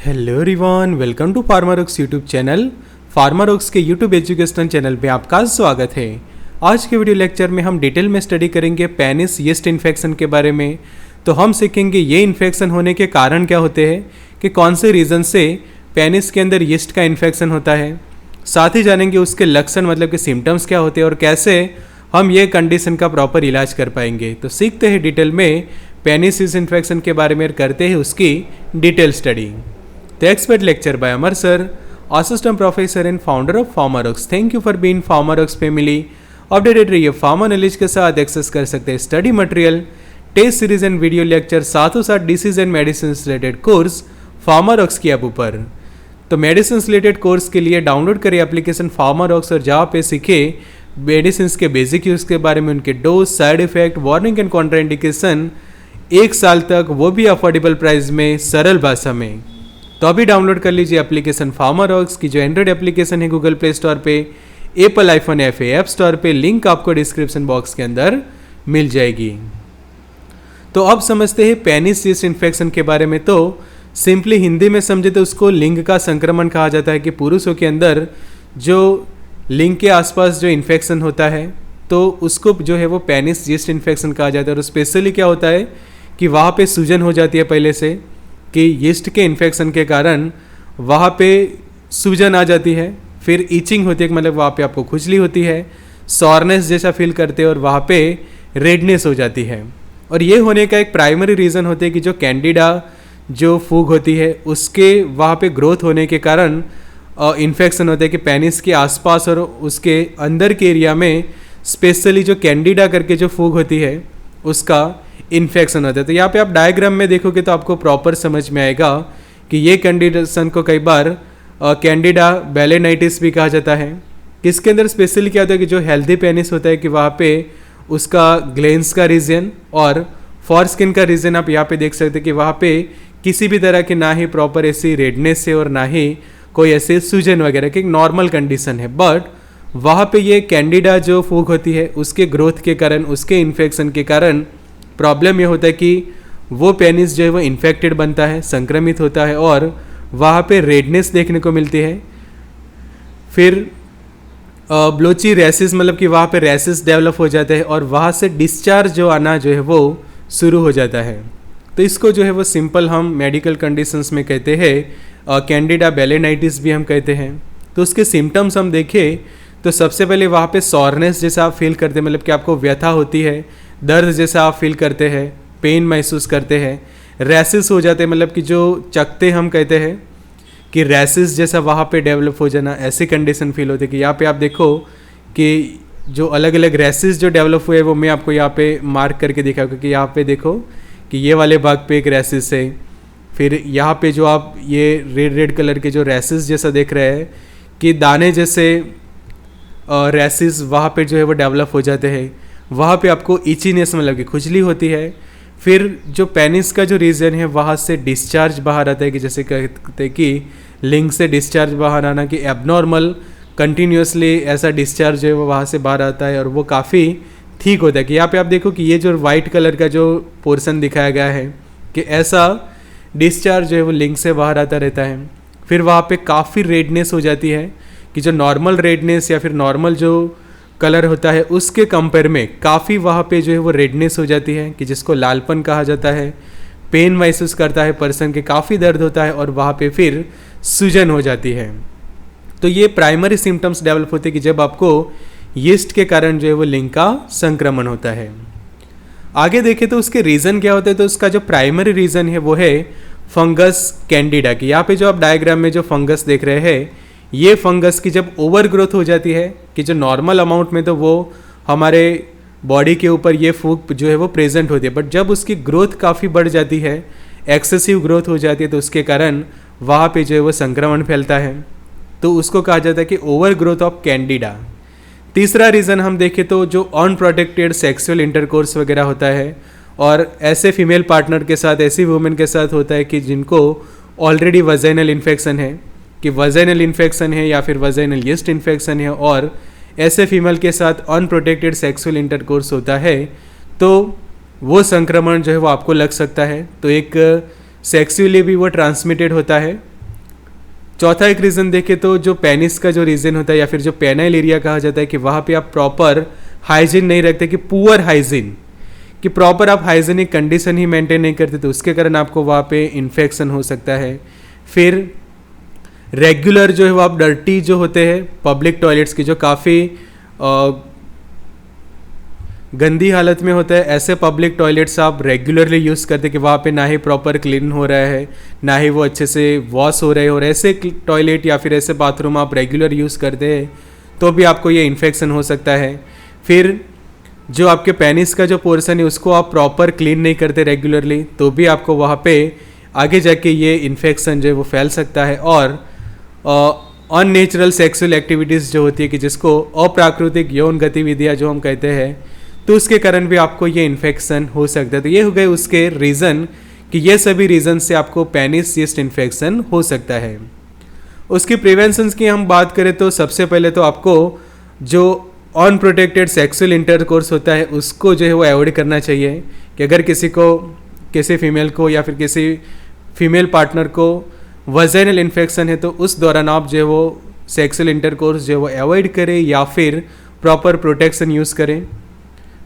Hello everyone, welcome to Pharmarox YouTube channel. Pharmarox के YouTube educational channel पे आपका स्वागत है। आज के वीडियो लेक्चर में हम डिटेल में स्टडी करेंगे पेनिस यीस्ट इन्फेक्शन के बारे में। तो हम सीखेंगे ये इन्फेक्शन होने के कारण क्या होते हैं, कि कौन से रीज़न से पेनिस के अंदर यीस्ट का इन्फेक्शन होता है। साथ ही जानेंगे उसके लक्षण मतलब कि सिम्टम्स क्या होते हैं और कैसे हम ये कंडीशन का प्रॉपर इलाज कर पाएंगे। तो सीखते हैं डिटेल में पेनिस यीस्ट इन्फेक्शन के बारे में, करते हैं उसकी detail study. The expert lecture by Amar sir, assistant professor and founder of Pharmarox. Thank you for being Pharmarox family. Updated रहिए फार्मा नॉलेज के साथ। एक्सेस कर सकते हैं study material, test series and video lecture, साथों साथ disease and medicine related course Pharmarox की app ऊपर। तो मेडिसिन रिलेटेड कोर्स के लिए डाउनलोड करिए एप्लीकेशन फार्मारॉक्स और जहाँ पे सीखे मेडिसिन के बेसिक यूज़ के बारे में, उनके dose, side effect, warning and contraindication, 1 साल तक, वो भी अफोर्डेबल प्राइस में, सरल भाषा में। तो अभी डाउनलोड कर लीजिए एप्लीकेशन फार्मारॉक्स की, जो एंड्रॉइड एप्लीकेशन है गूगल प्ले स्टोर पे, Apple iPhone FA app store पे। लिंक आपको डिस्क्रिप्शन बॉक्स के अंदर मिल जाएगी। तो अब समझते हैं पेनिस यीस्ट इन्फेक्शन के बारे में। तो सिंपली हिंदी में समझे तो उसको लिंग का संक्रमण कहा जाता है, कि पुरुषों के अंदर जो लिंग के आसपास जो इन्फेक्शन होता है तो उसको जो है वो पेनिस यीस्ट इन्फेक्शन कहा जाता है। और स्पेशली क्या होता है कि वहाँ पे सूजन हो जाती है पहले से, कि यीस्ट के इन्फेक्शन के कारण वहाँ पे सूजन आ जाती है, फिर ईचिंग होती है, मतलब वहाँ पे आपको खुजली होती है, सॉरनेस जैसा फील करते हैं और वहाँ पे रेडनेस हो जाती है। और ये होने का एक प्राइमरी रीज़न होता है कि जो कैंडिडा जो फूग होती है उसके वहाँ पे ग्रोथ होने के कारण इन्फेक्शन होता है, कि पेनिस के आसपास और उसके अंदर के एरिया में स्पेशली जो कैंडिडा करके जो फूग होती है उसका इन्फेक्शन होता है। तो यहाँ पे आप डायग्राम में देखोगे तो आपको प्रॉपर समझ में आएगा कि ये कंडीशन को कई बार कैंडिडा बैलेनाइटिस भी कहा जाता है। किसके अंदर स्पेशली क्या होता है कि जो हेल्दी पेनिस होता है कि वहाँ पे उसका ग्लैंड्स का रीजन और फॉर स्किन का रीजन आप यहाँ पे देख सकते हैं कि वहाँ पे किसी भी तरह की ना ही प्रॉपर ऐसी रेडनेस है और ना ही कोई ऐसे सूजन वगैरह की नॉर्मल कंडीशन है। बट वहाँ पे ये कैंडिडा जो फूग होती है उसके ग्रोथ के कारण, उसके इन्फेक्शन के कारण प्रॉब्लम ये होता है कि वो पेनिस जो है वो इन्फेक्टेड बनता है, संक्रमित होता है और वहाँ पे रेडनेस देखने को मिलती है। फिर ब्लोची रैसेस, मतलब कि वहाँ पे रैसेस डेवलप हो जाते हैं और वहाँ से डिस्चार्ज जो आना जो है वो शुरू हो जाता है। तो इसको जो है वो सिंपल हम मेडिकल कंडीशंस में कहते हैं कैंडिडा बैलेनाइटिस भी हम कहते हैं। तो उसके सिम्टम्स हम देखें तो सबसे पहले वहाँ पे सॉरनेस जैसा आप फील करते हैं, मतलब कि आपको व्यथा होती है, दर्द जैसा आप फील करते हैं, पेन महसूस करते हैं, रैसेस हो जाते हैं, मतलब कि जो चकते हम कहते हैं कि रैसेस जैसा वहाँ पे डेवलप हो जाना, ऐसी कंडीशन फील होती है। कि यहाँ पे आप देखो कि जो अलग अलग रैसेस जो डेवलप हुए वो मैं आपको यहाँ पे मार्क करके दिखाऊँ, क्योंकि यहाँ पे देखो कि ये वाले भाग पे एक रैसेस है, फिर यहाँ पे जो आप ये रेड रेड कलर के जो रैसेस जैसा देख रहे हैं कि दाने जैसे रैसेस वहाँ पे जो है वो डेवलप हो जाते हैं। वहाँ पे आपको इचीनेस मतलब कि खुजली होती है। फिर जो पेनिस का जो रीजन है वहाँ से डिस्चार्ज बाहर आता है, कि जैसे कहते हैं कि लिंग से डिस्चार्ज बाहर आना, कि एबनॉर्मल कंटिन्यूसली ऐसा डिस्चार्ज जो है वो वहाँ से बाहर आता है और वो काफ़ी ठीक होता है। कि यहाँ पे आप देखो कि ये जो वाइट कलर का जो पोर्शन दिखाया गया है कि ऐसा डिस्चार्ज जो है वो लिंग से बाहर आता रहता है। फिर वहाँ पे काफ़ी रेडनेस हो जाती है, कि जो नॉर्मल रेडनेस या फिर नॉर्मल जो कलर होता है उसके कंपेयर में काफ़ी वहाँ पे जो है वो रेडनेस हो जाती है, कि जिसको लालपन कहा जाता है। पेन महसूस करता है पर्सन के, काफ़ी दर्द होता है और वहाँ पे फिर सूजन हो जाती है। तो ये प्राइमरी सिम्टम्स डेवलप होते हैं कि जब आपको यीस्ट के कारण जो है वो लिंग का संक्रमण होता है। आगे देखें तो उसके रीज़न क्या होते हैं। तो उसका जो प्राइमरी रीज़न है वो है फंगस कैंडिडा की। यहाँ पे जो आप डायग्राम में जो फंगस देख रहे हैं, ये फंगस की जब ओवर ग्रोथ हो जाती है, कि जो नॉर्मल अमाउंट में तो वो हमारे बॉडी के ऊपर ये फूग जो है वो प्रेजेंट होती है, बट जब उसकी ग्रोथ काफ़ी बढ़ जाती है, एक्सेसिव ग्रोथ हो जाती है, तो उसके कारण वहाँ पे जो है वो संक्रमण फैलता है। तो उसको कहा जाता है कि ओवर ग्रोथ ऑफ कैंडिडा। तीसरा रीज़न हम देखें तो जो अनप्रोटेक्टेड सेक्सुअल इंटरकोर्स वगैरह होता है और ऐसे फीमेल पार्टनर के साथ, ऐसी वुमेन के साथ होता है कि जिनको ऑलरेडी वजाइनल इन्फेक्शन है, कि वजाइनल इन्फेक्शन है या फिर वजाइनल यीस्ट इन्फेक्शन है, और ऐसे फीमेल के साथ अनप्रोटेक्टेड सेक्सुअल इंटरकोर्स होता है, तो वो संक्रमण जो है वो आपको लग सकता है। तो एक सेक्सुअली भी वो ट्रांसमिटेड होता है, चौथा एक रीज़न देखें तो जो पेनिस का जो रीज़न होता है या फिर जो पेनाइल एरिया कहा जाता है कि वहाँ पे आप प्रॉपर हाइजीन नहीं रखते, कि पुअर हाइजीन, कि प्रॉपर आप हाइजीनिक कंडीशन ही मेंटेन नहीं करते, तो उसके कारण आपको वहाँ पे इन्फेक्शन हो सकता है। फिर रेगुलर जो है वो आप डर्टी जो होते हैं पब्लिक टॉयलेट्स की, जो काफ़ी गंदी हालत में होता है, ऐसे पब्लिक टॉयलेट्स आप रेगुलरली यूज़ करते कि वहाँ पे ना ही प्रॉपर क्लीन हो रहा है, ना ही वो अच्छे से वॉश हो रहे हैं, और ऐसे टॉयलेट या फिर ऐसे बाथरूम आप रेगुलर यूज़ करते हैं तो भी आपको ये इन्फेक्शन हो सकता है। फिर जो आपके पेनिस का जो पोर्शन है उसको आप प्रॉपर क्लीन नहीं करते रेगुलरली, तो भी आपको वहाँ पे आगे जाके ये इन्फेक्शन जो है वो फैल सकता है। और अननेचुरल सेक्सुअल एक्टिविटीज़ जो होती है, कि जिसको अप्राकृतिक यौन गतिविधियाँ जो हम कहते हैं, तो उसके कारण भी आपको ये इन्फेक्शन हो सकता है। तो ये हो गए उसके रीज़न, कि ये सभी रीज़न से आपको पेनिस यीस्ट इन्फेक्शन हो सकता है। उसकी प्रिवेंशंस की हम बात करें तो सबसे पहले तो आपको जो अनप्रोटेक्टेड सेक्सुअल इंटरकोर्स होता है उसको जो है वो अवॉइड करना चाहिए। कि अगर किसी फीमेल को या फिर किसी फीमेल पार्टनर को वजाइनल इन्फेक्शन है तो उस दौरान आप जो है वो सेक्सुअल इंटरकोर्स जो है वो अवॉइड करें या फिर प्रॉपर प्रोटेक्शन यूज़ करें।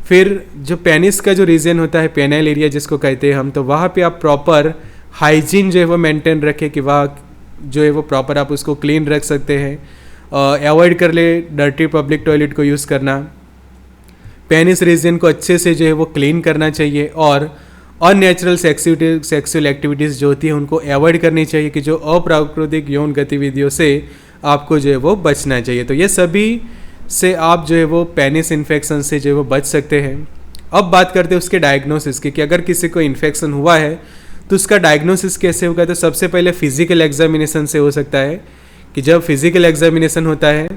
फिर जो पेनिस का जो रीजन होता है, पेनाइल एरिया जिसको कहते हैं हम, तो वहाँ पे आप प्रॉपर हाइजीन जो है वो मेंटेन रखें, कि वहाँ जो है वो प्रॉपर आप उसको क्लीन रख सकते हैं। अवॉइड कर ले डर्टी पब्लिक टॉयलेट को यूज़ करना। पेनिस रीजन को अच्छे से जो है वो क्लीन करना चाहिए, और अननेचुरल सेक्सुअल एक्टिविटीज़ जो होती है उनको अवॉइड करनी चाहिए, कि जो अप्राकृतिक यौन गतिविधियों से आपको जो है वो बचना चाहिए। तो ये सभी से आप जो है वो पेनिस इन्फेक्शन से जो है वो बच सकते हैं। अब बात करते हैं उसके डायग्नोसिस की, कि अगर किसी को इन्फेक्शन हुआ है तो उसका डायग्नोसिस कैसे होगा। तो सबसे पहले फिजिकल एग्जामिनेशन से हो सकता है, कि जब फिजिकल एग्जामिनेशन होता है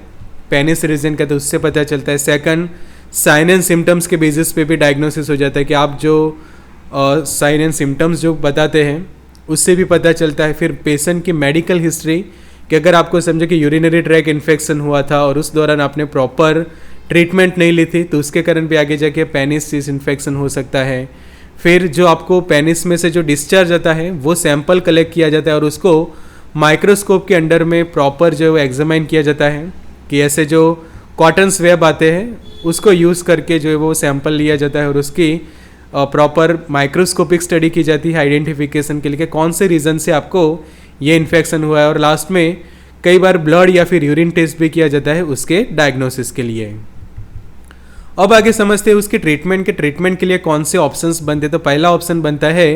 पेनिस रीजन का तो उससे पता चलता है। सेकंड, साइन एंड सिम्टम्स के बेसिस पे भी डायग्नोसिस हो जाता है, कि आप जो साइन एंड सिम्टम्स जो बताते हैं उससे भी पता चलता है। फिर पेशेंट की मेडिकल हिस्ट्री, कि अगर आपको समझो कि यूरिनरी ट्रैक इन्फेक्शन हुआ था और उस दौरान आपने प्रॉपर ट्रीटमेंट नहीं ली थी तो उसके कारण भी आगे जाके पेनिस इन्फेक्शन हो सकता है। फिर जो आपको पेनिस में से जो डिस्चार्ज आता है वो सैंपल कलेक्ट किया जाता है और उसको माइक्रोस्कोप के अंडर में प्रॉपर जो है एग्जामाइन किया जाता है, कि ऐसे जो कॉटन स्वेब आते हैं उसको यूज़ करके जो है वो सैंपल लिया जाता है और उसकी प्रॉपर माइक्रोस्कोपिक स्टडी की जाती है आइडेंटिफिकेशन के लिए, कि कौन से रीज़न से आपको ये इन्फेक्शन हुआ है। और लास्ट में कई बार ब्लड या फिर यूरिन टेस्ट भी किया जाता है उसके डायग्नोसिस के लिए। अब आगे समझते हैं उसके ट्रीटमेंट के लिए कौन से ऑप्शंस बनते हैं। तो पहला ऑप्शन बनता है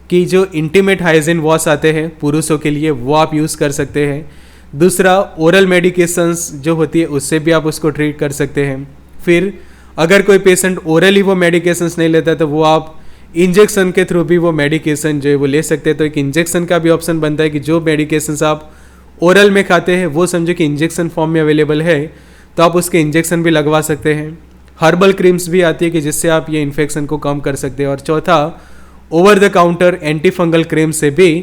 कि जो इंटीमेट हाइजीन वॉश आते हैं पुरुषों के लिए वो आप यूज़ कर सकते हैं। दूसरा, ओरल मेडिकेशंस जो होती है उससे भी आप उसको ट्रीट कर सकते हैं। फिर अगर कोई पेशेंट ओरली वो मेडिकेशंस नहीं लेता तो वो आप इंजेक्शन के थ्रू भी वो मेडिकेशन जो है वो ले सकते हैं। तो एक इंजेक्शन का भी ऑप्शन बनता है, कि जो मेडिकेशंस आप ओरल में खाते हैं वो समझो कि इंजेक्शन फॉर्म में अवेलेबल है तो आप उसके इंजेक्शन भी लगवा सकते हैं। हर्बल क्रीम्स भी आती है कि जिससे आप ये इन्फेक्शन को कम कर सकते हैं। और चौथा, over the counter anti fungal cream से भी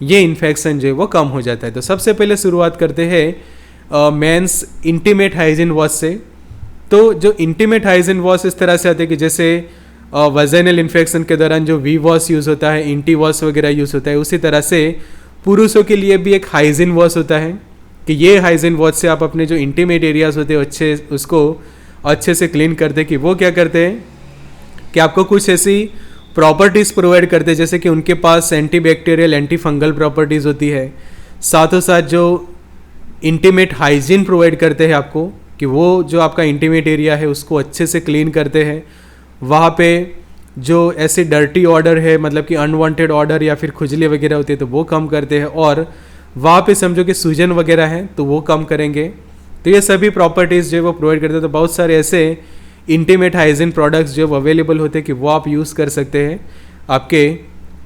ये इन्फेक्शन जो है वो कम हो जाता है। तो सबसे पहले शुरुआत करते हैं मेंस इंटीमेट हाइजीन वॉश से। तो जो इंटीमेट हाइजीन वॉश इस तरह से आते हैं कि जैसे वजाइनल इन्फेक्शन के दौरान जो वी वॉश यूज़ होता है, इंटी वॉश वगैरह यूज़ होता है, उसी तरह से पुरुषों के लिए भी एक हाइजीन वॉश होता है, कि ये हाइजीन वॉश से आप अपने जो इंटीमेट एरियाज होते हैं उसको अच्छे से क्लीन करते। कि वो क्या करते हैं कि आपको कुछ ऐसी प्रॉपर्टीज़ प्रोवाइड करते हैं जैसे कि उनके पास एंटीबैक्टीरियल एंटी फंगल प्रॉपर्टीज़ होती है, साथों साथ जो इंटीमेट हाइजीन प्रोवाइड करते हैं आपको, कि वो जो आपका इंटीमेट एरिया है उसको अच्छे से क्लीन करते हैं। वहाँ पे जो ऐसे डर्टी ऑर्डर है, मतलब कि अनवांटेड ऑर्डर या फिर खुजली वगैरह होती है तो वो कम करते हैं। और वहाँ पे समझो कि सूजन वगैरह है तो वो कम करेंगे। तो ये सभी प्रॉपर्टीज़ जो वो प्रोवाइड करते हैं। तो बहुत सारे ऐसे इंटीमेट हाइजीन प्रोडक्ट्स जो अवेलेबल होते हैं कि वो आप यूज़ कर सकते हैं आपके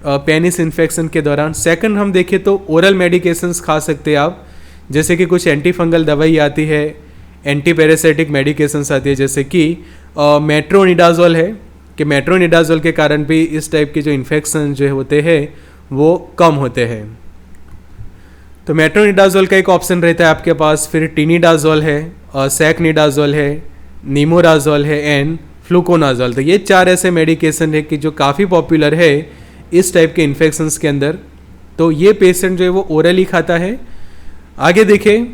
पेनिस इन्फेक्शन के दौरान। सेकंड हम देखें तो ओरल मेडिकेशंस खा सकते हैं आप, जैसे कि कुछ एंटी फंगल दवाई आती है, एंटी पैरासाइटिक मेडिकेशंस आती है, जैसे कि मेट्रोनिडाजोल है, कि मेट्रोनिडाजोल के कारण भी इस टाइप के जो इन्फेक्शन जो होते हैं वो कम होते हैं। तो मेट्रोनिडाजोल का एक ऑप्शन रहता है आपके पास। फिर टिनिडाजोल है, सैकनिडाजोल है, नीमोराजोल है एंड फ्लूकोनाजोल। तो ये 4 ऐसे मेडिकेशन है कि जो काफ़ी पॉपुलर है इस टाइप के इन्फेक्शंस के अंदर। तो ये पेशेंट जो है वो ओरली खाता है आगे देखें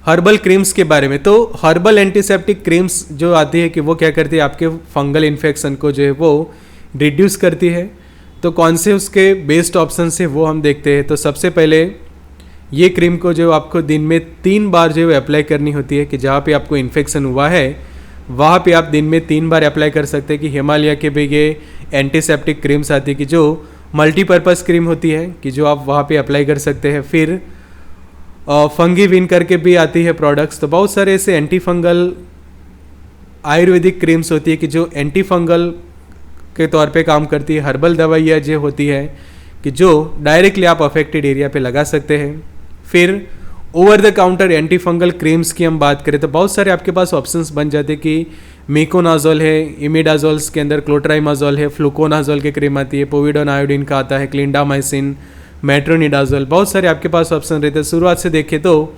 हर्बल क्रीम्स के बारे में। तो हर्बल एंटीसेप्टिक क्रीम्स जो आती है कि वो क्या करती है, आपके फंगल इन्फेक्शन को जो है वो रिड्यूस करती है। तो कौन से उसके बेस्ट ऑप्शन है वो हम देखते हैं। तो सबसे पहले ये क्रीम को जो आपको दिन में 3 बार जो है अप्लाई करनी होती है, कि जहाँ पे आपको इन्फेक्शन हुआ है वहाँ पे आप दिन में 3 बार अप्लाई कर सकते हैं। कि हिमालय के भी ये एंटीसेप्टिक क्रीम्स आती है कि जो मल्टीपर्पज़ क्रीम होती है, कि जो आप वहाँ पे अप्लाई कर सकते हैं। फिर फंगी विन करके भी आती है प्रोडक्ट्स। तो बहुत सारे ऐसे एंटी फंगल आयुर्वेदिक क्रीम्स होती है कि जो एंटी फंगल के तौर पे काम करती है। हर्बल दवाइयाँ जो होती है कि जो डायरेक्टली आप अफेक्टेड एरिया पे लगा सकते हैं। फिर over the counter anti fungal creams की हम बात करें तो बहुत सारे आपके पास ऑप्शंस बन जाते हैं कि मिकोनाजोल है, इमिडाजोल्स के अंदर क्लोट्राइमाजोल है, फ्लूकोनाजोल की क्रीम आती है, पोविडोन आयोडीन का आता है, क्लिंडामाइसिन, मेट्रोनिडाजोल, बहुत सारे आपके पास ऑप्शन रहते हैं। शुरुआत से देखें तो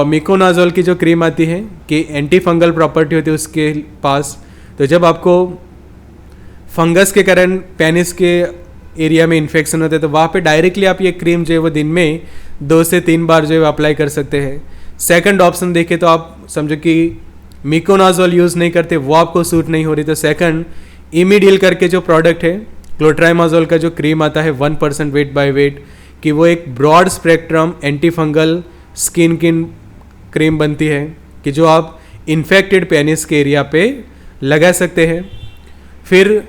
मिकोनाजोल की जो क्रीम आती है कि एंटी फंगल प्रॉपर्टी होती है उसके पास। तो जब आपको फंगस के कारण पेनिस के एरिया में इन्फेक्शन होते हैं तो वहाँ पे डायरेक्टली आप ये क्रीम जो है वो दिन में 2 से 3 बार जो है अप्लाई कर सकते हैं। सेकंड ऑप्शन देखें तो आप समझो कि मिकोनाजोल यूज़ नहीं करते, वो आपको सूट नहीं हो रही, तो सेकंड इमीडियल करके जो प्रोडक्ट है क्लोट्राइमाजोल का जो क्रीम आता है 1% वेट बाय वेट, कि वो एक broad spectrum anti fungal skin cream बनती है कि जो आप इन्फेक्टेड पेनिस के एरिया पे लगा सकते हैं। फिर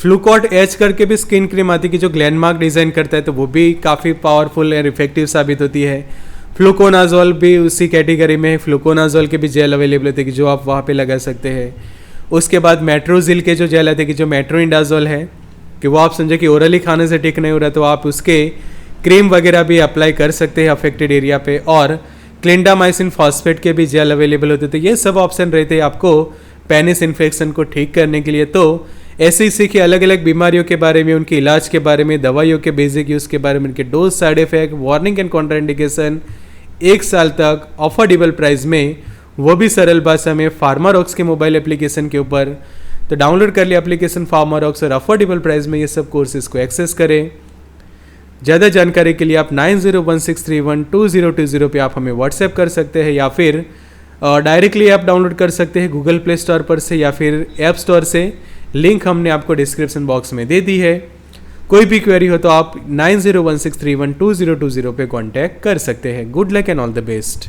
फ्लूकॉट एच करके भी स्किन क्रीम आती है कि जो ग्लैंडमार्क डिज़ाइन करता है, तो वो भी काफ़ी पावरफुल और इफेक्टिव साबित होती है। फ्लूकोनाजोल भी उसी कैटेगरी में है। फ्लूकोनाजोल के भी जेल अवेलेबल होते हैं कि जो आप वहाँ पे लगा सकते हैं। उसके बाद मेट्रोजिल के जो जेल आते हैं कि जो मेट्रोइंडाजोल है कि वो आप समझे कि ओरली खाने से ठीक नहीं हो रहा तो आप उसके क्रीम वगैरह भी अप्लाई कर सकते हैं अफेक्टेड एरिया पे। और क्लिंडामाइसिन फॉस्फेट के भी जेल अवेलेबल होते हैं। तो ये सब ऑप्शन रहते हैं आपको पेनिस इन्फेक्शन को ठीक करने के लिए। तो ऐसे ही सीखिए अलग अलग बीमारियों के बारे में, उनके इलाज के बारे में, दवाइयों के बेसिक यूज़ के बारे में, उनके dose, side effect, warning and contraindication, 1 साल तक अफोर्डेबल प्राइस में, वो भी सरल भाषा में फार्मारॉक्स के मोबाइल एप्लीकेशन के ऊपर। तो डाउनलोड कर लिया एप्लीकेशन फार्मारॉक्स और अफोर्डेबल प्राइस में ये सब कोर्सेज को एक्सेस करें। ज़्यादा जानकारी के लिए आप 9016312020 पे आप हमें व्हाट्सएप कर सकते हैं या फिर डायरेक्टली ऐप डाउनलोड कर सकते हैं गूगल प्ले स्टोर पर से या फिर ऐप स्टोर से। लिंक हमने आपको डिस्क्रिप्शन बॉक्स में दे दी है। कोई भी क्वेरी हो तो आप 9016312020 पे कांटेक्ट कर सकते हैं। Good luck and all the best.